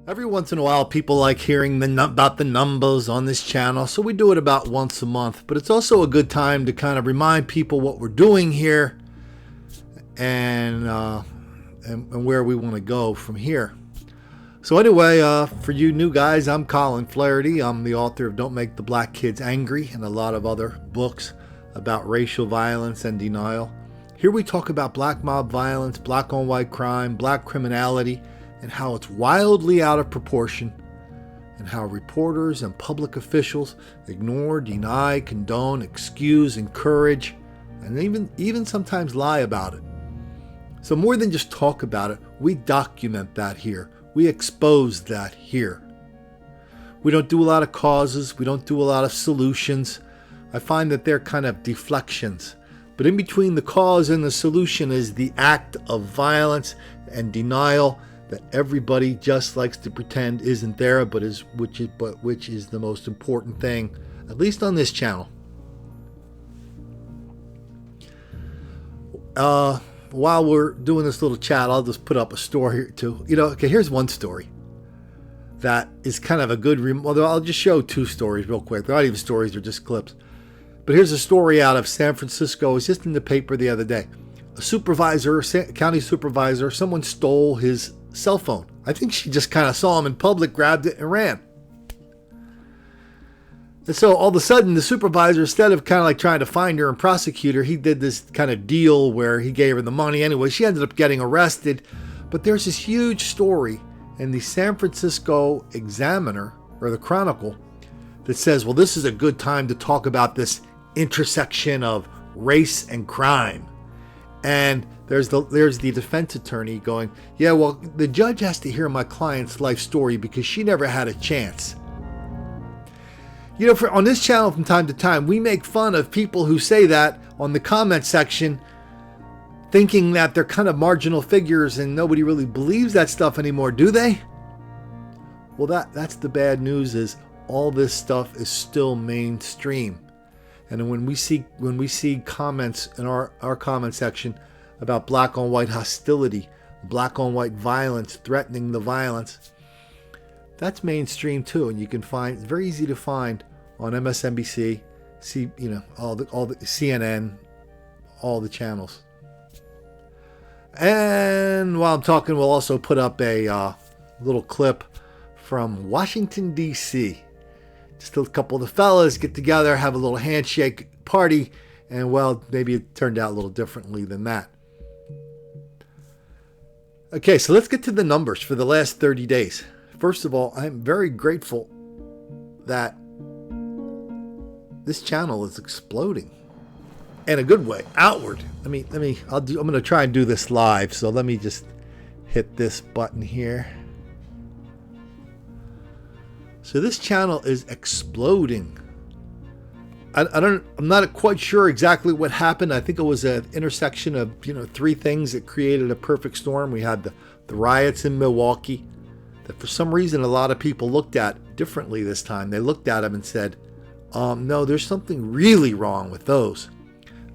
Every once in a while, people like hearing about the numbers on this channel, so we do it about once a month. But it's also a good time to kind of remind people what we're doing here and where we want to go from here. So anyway, for you new guys, I'm Colin Flaherty. I'm the author of Don't Make the Black Kids Angry and a lot of other books about racial violence and denial. Here we talk about black mob violence, black on white crime, black criminality, and how it's wildly out of proportion, and how reporters and public officials ignore, deny, condone, excuse, encourage, and even sometimes lie about it. So more than just talk about it, we document that here. We expose that here. We don't do a lot of causes. We don't do a lot of solutions. I find that they're kind of deflections. But in between the cause and the solution is the act of violence and denial that everybody just likes to pretend isn't there, which is the most important thing, at least on this channel. While we're doing this little chat, I'll just put up a story here too. Okay, here's one story that is kind of a good. I'll just show two stories real quick. They're not even stories; they're just clips. But here's a story out of San Francisco. It was just in the paper the other day. A county supervisor, someone stole his cell phone. I think she just kind of saw him in public, grabbed it, and ran. And so all of a sudden, the supervisor, instead of kind of like trying to find her and prosecute her, he did this kind of deal where he gave her the money. Anyway, she ended up getting arrested. But there's this huge story in the San Francisco Examiner, or the Chronicle, that says, well, this is a good time to talk about this intersection of race and crime. And there's the defense attorney going, yeah, well, the judge has to hear my client's life story because she never had a chance. On this channel from time to time, we make fun of people who say that on the comment section, thinking that they're kind of marginal figures and nobody really believes that stuff anymore, do they? Well, that's the bad news, is all this stuff is still mainstream. And when we see comments in our comment section about black on white hostility, black on white violence, threatening the violence, that's mainstream too. And you can find, it's very easy to find on MSNBC, all the CNN, all the channels. And while I'm talking, we'll also put up a little clip from Washington, D.C. Just a couple of the fellas get together, have a little handshake party, and well, maybe it turned out a little differently than that. Okay, so let's get to the numbers for the last 30 days. First of all, I'm very grateful that this channel is exploding in a good way, outward. I'm going to try and do this live, so let me just hit this button here. So this channel is exploding. I'm not quite sure exactly what happened. I think it was an intersection of three things that created a perfect storm. We had the riots in Milwaukee that for some reason a lot of people looked at differently this time. They looked at them and said, no, there's something really wrong with those.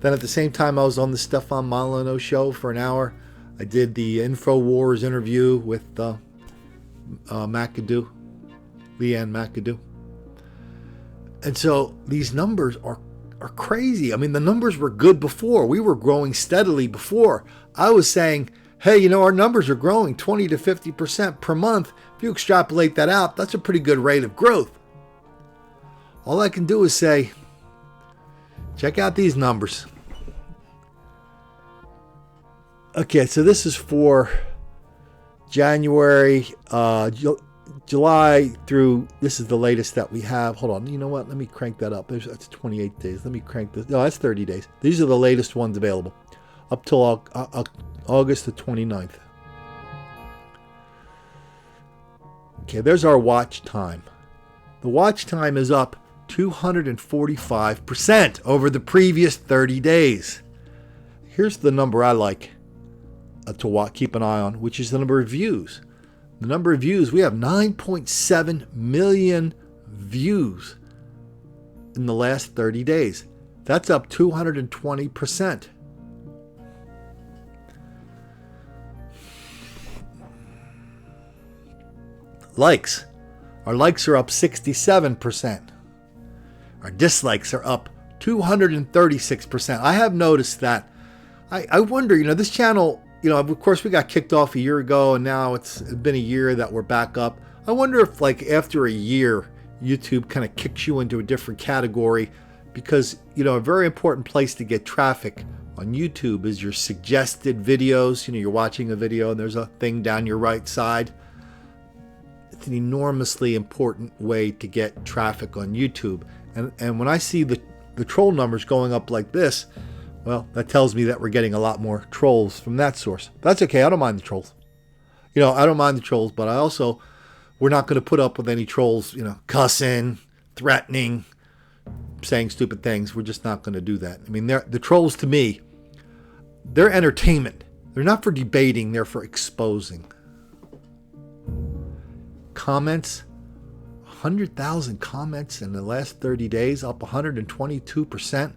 Then at the same time, I was on the Stefan Molyneux show for an hour. I did the InfoWars interview with McAdoo, Leanne McAdoo. And so these numbers are crazy. I mean, the numbers were good before. We were growing steadily before. I was saying, hey, our numbers are growing 20 to 50% per month. If you extrapolate that out, that's a pretty good rate of growth. All I can do is say, check out these numbers. Okay, so this is for January, July through, this is the latest that we have. Hold on, you know what? Let me crank that up. That's 28 days. Let me crank this. No, that's 30 days. These are the latest ones available up till August the 29th. Okay, there's our watch time. The watch time is up 245% over the previous 30 days. Here's the number I like to keep an eye on, which is the number of views. The number of views, we have 9.7 million views in the last 30 days. That's up 220%. Likes. Our likes are up 67%. Our dislikes are up 236%. I have noticed that. I wonder, this channel, of course we got kicked off a year ago and now it's been a year that we're back up. I wonder if after a year, YouTube kind of kicks you into a different category because, a very important place to get traffic on YouTube is your suggested videos. You're watching a video and there's a thing down your right side. It's an enormously important way to get traffic on YouTube. And when I see the troll numbers going up like this, well, that tells me that we're getting a lot more trolls from that source. But that's okay. I don't mind the trolls. I don't mind the trolls, but we're not going to put up with any trolls, cussing, threatening, saying stupid things. We're just not going to do that. The trolls to me, they're entertainment. They're not for debating. They're for exposing. Comments, 100,000 comments in the last 30 days, up 122%.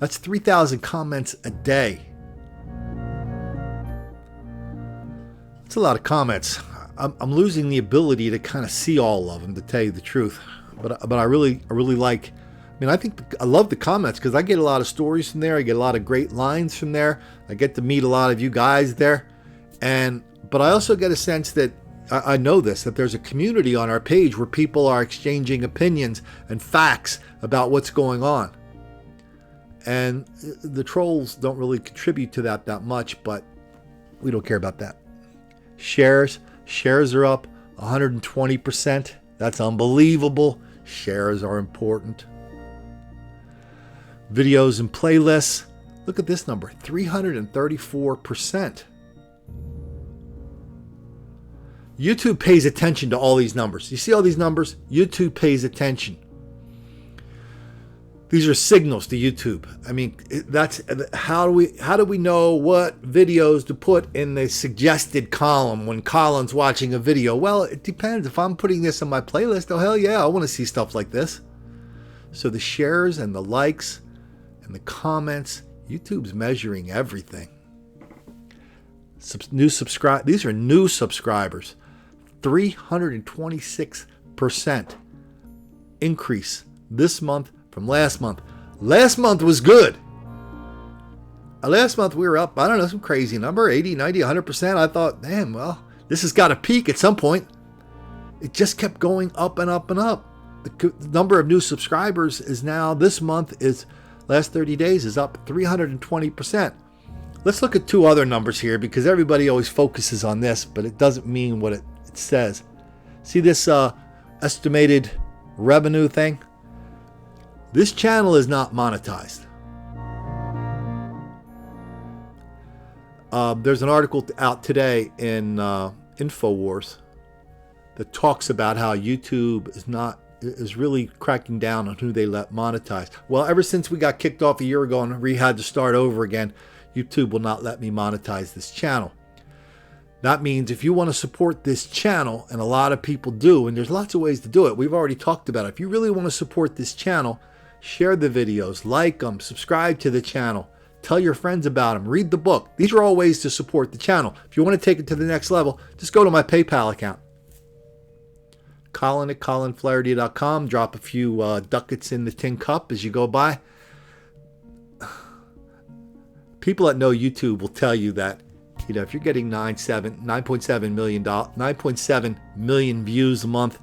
That's 3,000 comments a day. That's a lot of comments. I'm losing the ability to kind of see all of them, to tell you the truth. But I really like. I love the comments because I get a lot of stories from there. I get a lot of great lines from there. I get to meet a lot of you guys there, but I also get a sense that I know that there's a community on our page where people are exchanging opinions and facts about what's going on. And the trolls don't really contribute to that much, but we don't care about that. Shares are up 120%. That's unbelievable. Shares are important. Videos and playlists. Look at this number, 334%. YouTube pays attention to all these numbers. You see all these numbers? YouTube pays attention. These are signals to YouTube. That's how do we know what videos to put in the suggested column when Colin's watching a video? Well, it depends. If I'm putting this on my playlist, oh hell yeah, I want to see stuff like this. So the shares and the likes and the comments, YouTube's measuring everything. These are new subscribers. 326% increase this month from last month. Last month was good. Last month we were up, some crazy number, 80, 90, 100%. I thought, damn, well, this has got to peak at some point. It just kept going up and up and up. The number of new subscribers is now, this month last 30 days is up 320%. Let's look at two other numbers here because everybody always focuses on this, but it doesn't mean what it says. See this estimated revenue thing? This channel is not monetized. There's an article out today in InfoWars that talks about how YouTube is really cracking down on who they let monetize. Well, ever since we got kicked off a year ago and we had to start over again, YouTube will not let me monetize this channel. That means if you want to support this channel, and a lot of people do, and there's lots of ways to do it. We've already talked about it. If you really want to support this channel, share the videos, like them, subscribe to the channel, tell your friends about them, read the book. These are all ways to support the channel. If you want to take it to the next level, just go to my PayPal account. Colin at colinflaherty.com. Drop a few ducats in the tin cup as you go by. People that know YouTube will tell you that, if you're getting 9.7 million views a month,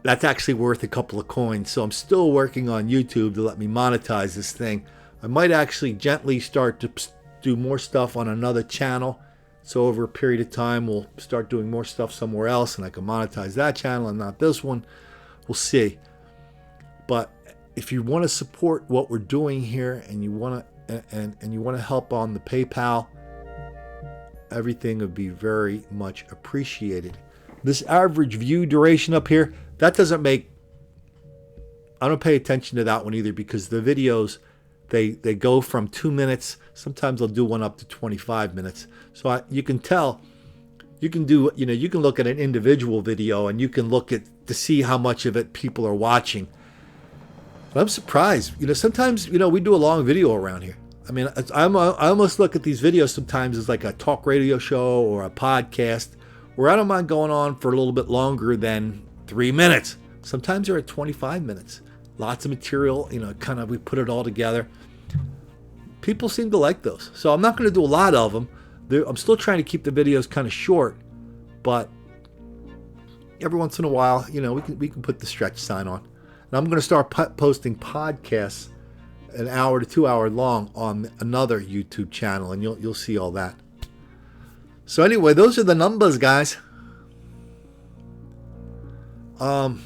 that's actually worth a couple of coins. So I'm still working on YouTube to let me monetize this thing. I might actually gently start to do more stuff on another channel. So over a period of time, we'll start doing more stuff somewhere else and I can monetize that channel and not this one. We'll see. But if you want to support what we're doing here and you want to help on the PayPal, everything would be very much appreciated. This average view duration up here, I don't pay attention to that one either because the videos, they go from 2 minutes. Sometimes I'll do one up to 25 minutes. So you can tell, you can look at an individual video and you can look to see how much of it people are watching. But I'm surprised. Sometimes, we do a long video around here. I almost look at these videos sometimes as like a talk radio show or a podcast where I don't mind going on for a little bit longer than 3 minutes. Sometimes they're at 25 minutes. Lots of material, kind of we put it all together. People seem to like those. So I'm not going to do a lot of them. I'm still trying to keep the videos kind of short, but every once in a while, we can put the stretch sign on. And I'm going to start posting podcasts an hour to 2 hour long on another YouTube channel, and you'll see all that. So anyway, those are the numbers, guys. Damn,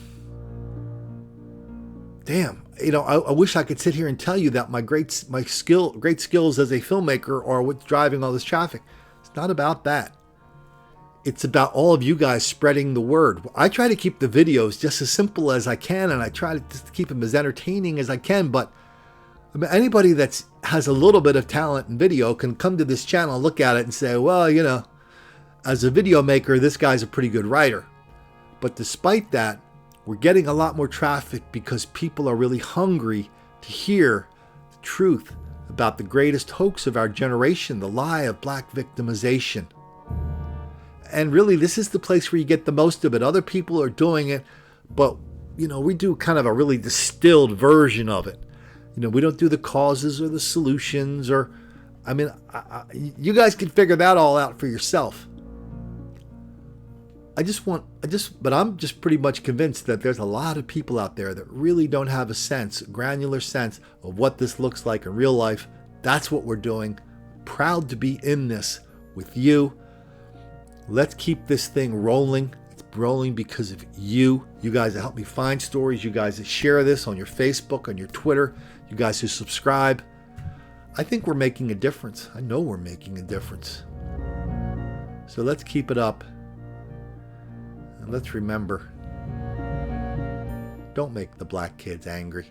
I wish I could sit here and tell you that my great skills as a filmmaker are what's driving all this traffic. It's not about that. It's about all of you guys spreading the word. I try to keep the videos just as simple as I can, and I try to just keep them as entertaining as I can. But anybody that has a little bit of talent in video can come to this channel, look at it, and say, well, as a video maker, this guy's a pretty good writer. But despite that, we're getting a lot more traffic because people are really hungry to hear the truth about the greatest hoax of our generation, the lie of black victimization. And really, this is the place where you get the most of it. Other people are doing it, but, we do kind of a really distilled version of it. We don't do the causes or the solutions you guys can figure that all out for yourself. But I'm just pretty much convinced that there's a lot of people out there that really don't have a granular sense of what this looks like in real life. That's what we're doing. Proud to be in this with you. Let's keep this thing rolling. It's rolling because of you. You guys that help me find stories. You guys that share this on your Facebook, on your Twitter. You guys who subscribe. I think we're making a difference. I know we're making a difference. So let's keep it up. And let's remember, don't make the black kids angry.